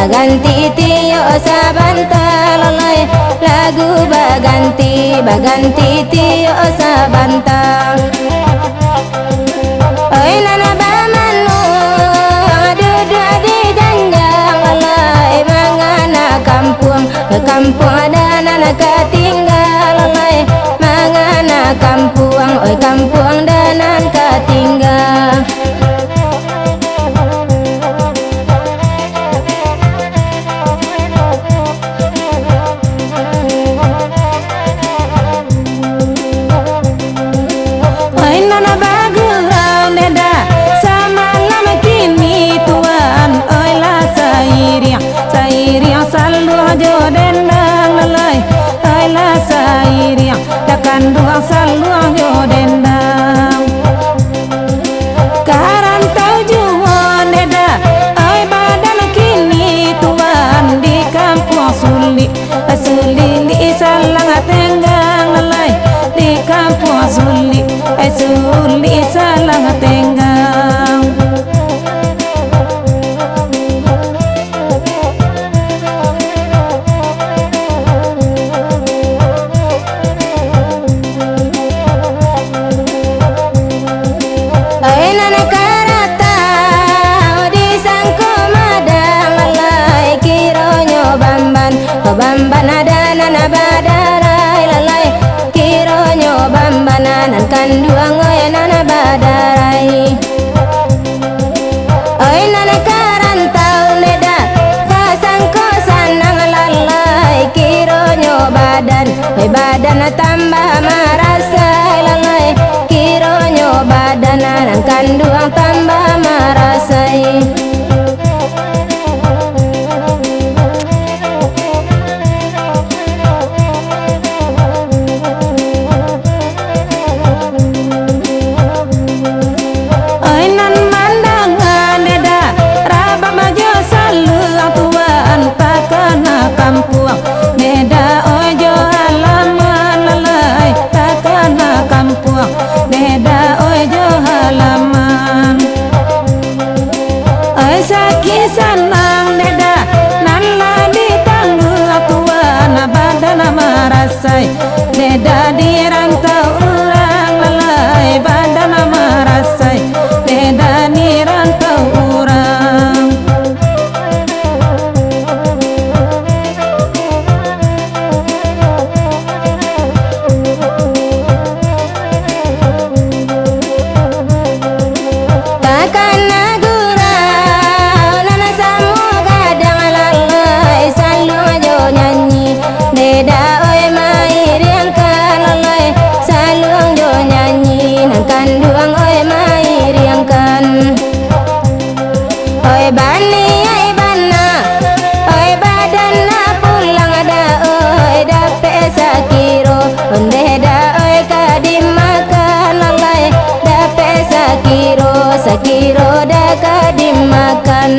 baganti tiyo sabanta lalai lagu baganti tiyo sabanta. Oi nana bamanu duduk di janjang lalai mangana kampung ada nana ketinggal lalai mangana kampung oi kampung danan ketinggal. Kanduang saluang yo dendang karantau juon eda ai badan kini tuan di kampung suli salang tenggang lalai di kampung suli salang tenggang. Bamban ada nana badarai lalai kironyo bambanan kanduang oi nana badarai. Oi nana karantau neda kasangko sanang lalai kironyo badan badan tambah marasai lalai kironyo badanan kanduang tambah marasai. Deda di rantau urang lalai badan marasai deda di rantau urang. Takkan gurau nana samu kadang lalai selalu aja nyanyi deda oi kanduang oi mai riangkan. Oi bani ai bana oi badan na pulang ada oi dape sakiro ondeda oi kadimakan lalai dape sakiro da kadimakan.